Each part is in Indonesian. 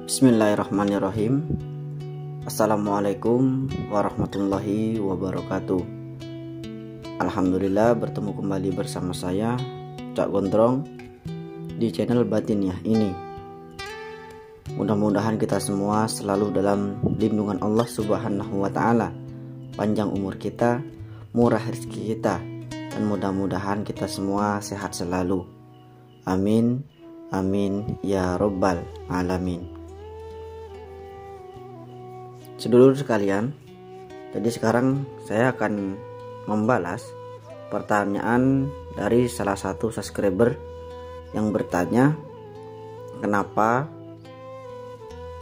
Bismillahirrahmanirrahim. Assalamualaikum warahmatullahi wabarakatuh. Alhamdulillah bertemu kembali bersama saya Cak Gondrong di channel Batiniah ini. Mudah-mudahan kita semua selalu dalam lindungan Allah Subhanahu wa Ta'ala, panjang umur kita, murah rezeki kita, dan mudah-mudahan kita semua sehat selalu. Amin, amin ya robbal alamin. Sedulur sekalian, jadi sekarang saya akan membalas pertanyaan dari salah satu subscriber yang bertanya, kenapa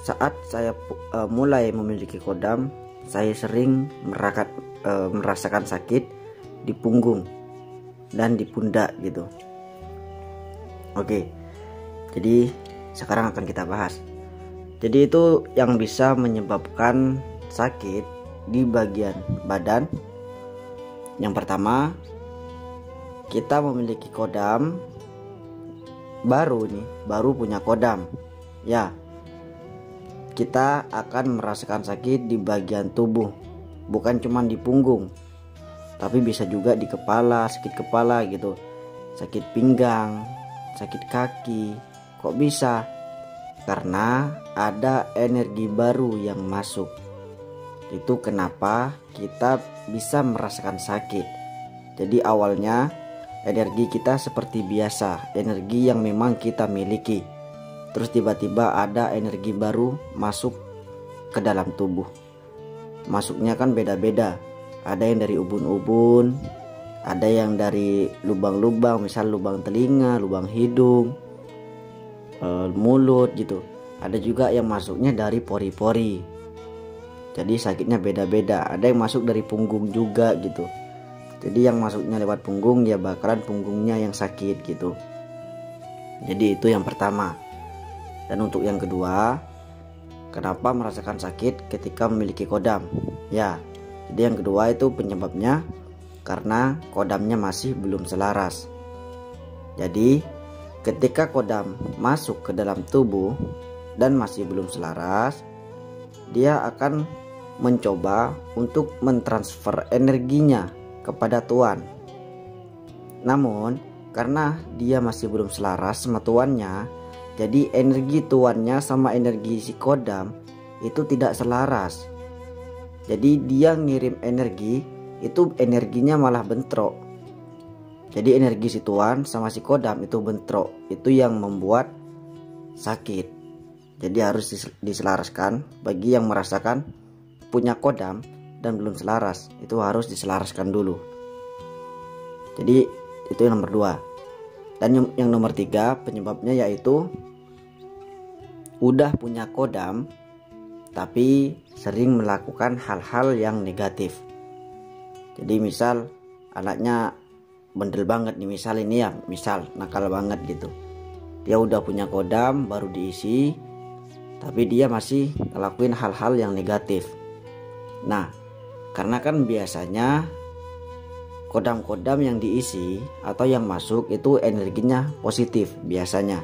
saat saya mulai memiliki kodam, saya sering merasakan sakit di punggung dan di pundak gitu. Oke, jadi sekarang akan kita bahas. Jadi itu yang bisa menyebabkan sakit di bagian badan. Yang pertama, kita memiliki kodam baru punya kodam. Ya, kita akan merasakan sakit di bagian tubuh, bukan cuma di punggung, tapi bisa juga di kepala, sakit kepala gitu, sakit pinggang, sakit kaki. Kok bisa? Karena ada energi baru yang masuk. Itu kenapa kita bisa merasakan sakit. Jadi awalnya energi kita seperti biasa, energi yang memang kita miliki. Terus tiba-tiba ada energi baru masuk ke dalam tubuh. Masuknya kan beda-beda. Ada yang dari ubun-ubun, ada yang dari lubang-lubang, misal lubang telinga, lubang hidung, mulut gitu. Ada juga yang masuknya dari pori-pori. Jadi sakitnya beda-beda. Ada yang masuk dari punggung juga gitu. Jadi yang masuknya lewat punggung ya bakalan punggungnya yang sakit gitu. Jadi itu yang pertama. Dan untuk yang kedua, kenapa merasakan sakit ketika memiliki kodam? Ya, jadi yang kedua itu penyebabnya karena kodamnya masih belum selaras. Jadi ketika kodam masuk ke dalam tubuh dan masih belum selaras, dia akan mencoba untuk mentransfer energinya kepada tuan. Namun karena dia masih belum selaras sama tuannya, jadi energi tuannya sama energi si kodam itu tidak selaras. Jadi dia ngirim energi, itu energinya malah bentrok. Jadi energi si tuan sama si kodam itu bentrok. Itu yang membuat sakit. Jadi harus diselaraskan. Bagi yang merasakan punya kodam dan belum selaras, itu harus diselaraskan dulu. Jadi itu yang nomor 2. Dan yang nomor 3 penyebabnya yaitu udah punya kodam tapi sering melakukan hal-hal yang negatif. Jadi misal anaknya bandel banget nih, misal ini ya, misal nakal banget gitu. Dia udah punya kodam baru diisi, tapi dia masih ngelakuin hal-hal yang negatif. Nah, karena kan biasanya kodam-kodam yang diisi atau yang masuk itu energinya positif biasanya.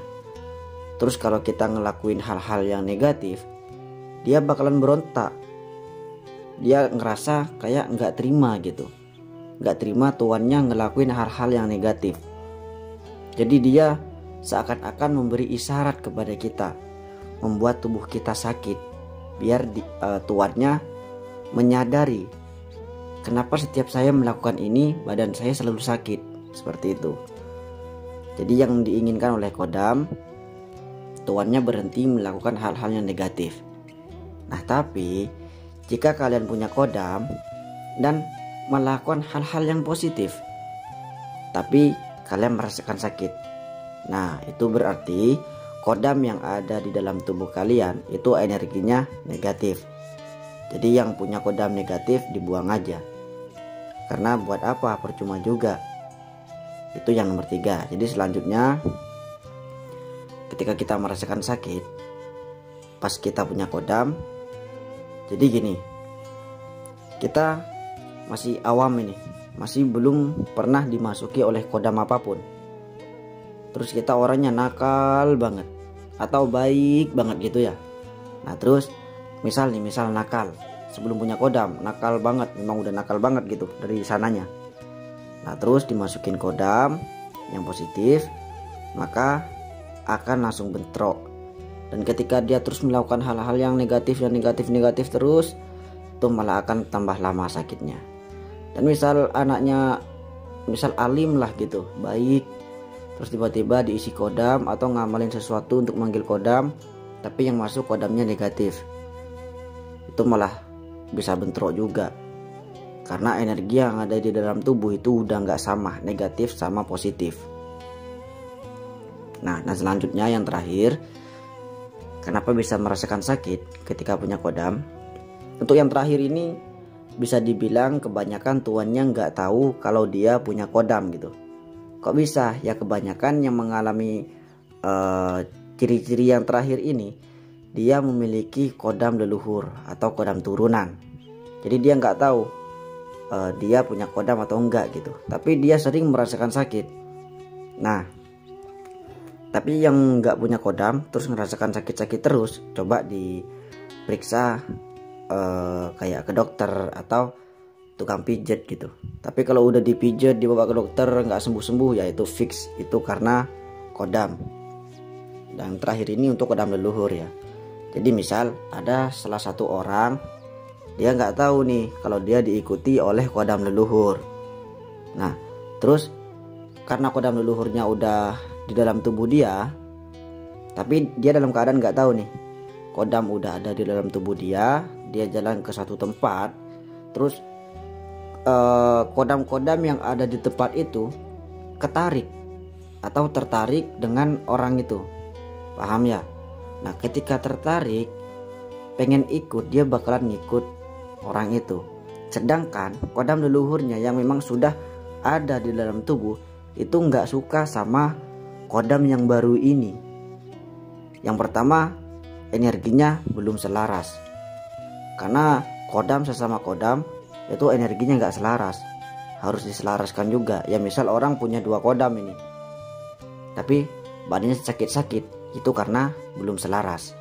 Terus kalau kita ngelakuin hal-hal yang negatif, dia bakalan berontak. Dia ngerasa kayak nggak terima gitu, nggak terima tuannya ngelakuin hal-hal yang negatif. Jadi dia seakan-akan memberi isyarat kepada kita, membuat tubuh kita sakit, biar tuannya menyadari, kenapa setiap saya melakukan ini badan saya selalu sakit, seperti itu. Jadi yang diinginkan oleh kodam, tuannya berhenti melakukan hal-hal yang negatif. Nah, tapi jika kalian punya kodam dan melakukan hal-hal yang positif, tapi kalian merasakan sakit, nah itu berarti kodam yang ada di dalam tubuh kalian itu energinya negatif. Jadi yang punya kodam negatif dibuang aja, karena buat apa, percuma juga. Itu yang nomor 3. Jadi selanjutnya, ketika kita merasakan sakit pas kita punya kodam, jadi gini, kita masih awam ini, masih belum pernah dimasuki oleh kodam apapun. Terus kita orangnya nakal banget atau baik banget gitu ya, Nah terus misal nakal, sebelum punya kodam nakal banget, memang udah nakal banget gitu dari sananya. Nah terus dimasukin kodam yang positif, maka akan langsung bentrok. Dan ketika dia terus melakukan hal-hal yang negatif terus, itu malah akan tambah lama sakitnya. Dan misal anaknya alim lah gitu, baik, terus tiba-tiba diisi kodam atau ngamalin sesuatu untuk manggil kodam, tapi yang masuk kodamnya negatif, itu malah bisa bentrok juga. Karena energi yang ada di dalam tubuh itu udah nggak sama, negatif sama positif. Nah selanjutnya yang terakhir, kenapa bisa merasakan sakit ketika punya kodam? Untuk yang terakhir ini bisa dibilang kebanyakan tuannya nggak tahu kalau dia punya kodam gitu. Kok bisa? Ya kebanyakan yang mengalami ciri-ciri yang terakhir ini, dia memiliki kodam leluhur atau kodam turunan. Jadi dia nggak tahu dia punya kodam atau enggak gitu, tapi dia sering merasakan sakit. Nah tapi yang nggak punya kodam terus ngerasakan sakit-sakit terus, coba diperiksa kayak ke dokter atau tukang pijet gitu. Tapi kalau udah dipijet dibawa ke dokter nggak sembuh-sembuh, ya itu fix itu karena kodam. Dan terakhir ini untuk kodam leluhur ya. Jadi misal ada salah satu orang, dia nggak tahu nih kalau dia diikuti oleh kodam leluhur. Nah terus karena kodam leluhurnya udah di dalam tubuh dia, tapi dia dalam keadaan nggak tahu nih kodam udah ada di dalam tubuh dia jalan ke satu tempat, terus kodam-kodam yang ada di tempat itu ketarik atau tertarik dengan orang itu, paham ya? Nah ketika tertarik pengen ikut, dia bakalan ngikut orang itu. Sedangkan kodam leluhurnya yang memang sudah ada di dalam tubuh itu nggak suka sama kodam yang baru ini. Yang pertama, energinya belum selaras, karena kodam sesama kodam itu energinya nggak selaras, harus diselaraskan juga. Ya misal orang punya 2 kodam ini, tapi badannya sakit-sakit, itu karena belum selaras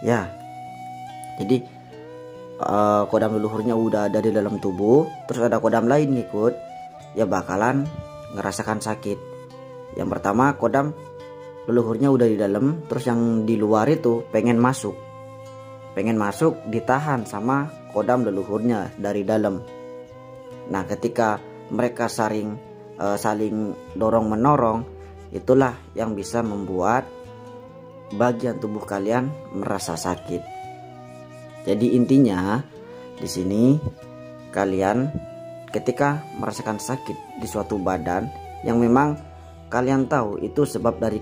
ya. Jadi kodam leluhurnya udah ada di dalam tubuh, terus ada kodam lain ngikut, ya bakalan ngerasakan sakit. Yang pertama, kodam leluhurnya udah di dalam, terus yang di luar itu pengen masuk ditahan sama kodam leluhurnya dari dalam. Nah ketika mereka saling dorong menorong, itulah yang bisa membuat bagian tubuh kalian merasa sakit. Jadi intinya di sini, kalian ketika merasakan sakit di suatu badan yang memang kalian tahu itu sebab dari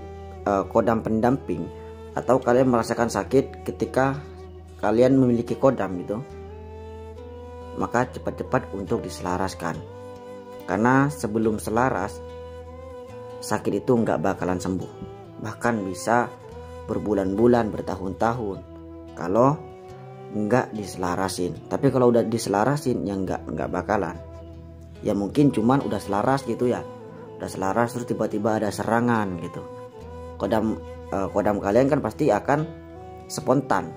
kodam pendamping, atau kalian merasakan sakit ketika kalian memiliki kodam gitu, maka cepat-cepat untuk diselaraskan. Karena sebelum selaras, sakit itu nggak bakalan sembuh, bahkan bisa berbulan-bulan, bertahun-tahun kalau nggak diselarasin. Tapi kalau udah diselarasin ya nggak bakalan. Ya mungkin cuman udah selaras gitu ya, udah selaras terus tiba-tiba ada serangan gitu. Kodam kalian kan pasti akan spontan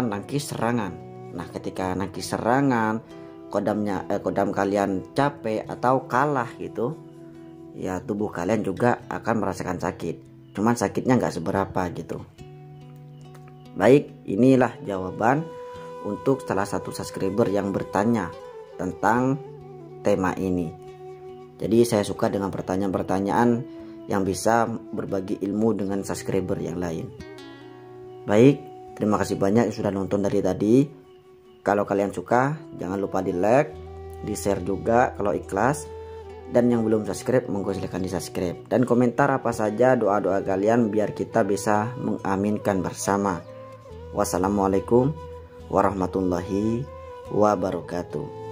nangkis serangan. Nah ketika nangkis serangan, kodam kalian capek atau kalah gitu, ya tubuh kalian juga akan merasakan sakit, cuman sakitnya nggak seberapa gitu. Baik, inilah jawaban untuk salah satu subscriber yang bertanya tentang tema ini. Jadi saya suka dengan pertanyaan-pertanyaan yang bisa berbagi ilmu dengan subscriber yang lain. Baik, terima kasih banyak yang sudah nonton dari tadi. Kalau kalian suka, jangan lupa di like, di share juga kalau ikhlas. Dan yang belum subscribe, monggo silahkan di subscribe. Dan komentar apa saja doa-doa kalian biar kita bisa mengaminkan bersama. Wassalamualaikum warahmatullahi wabarakatuh.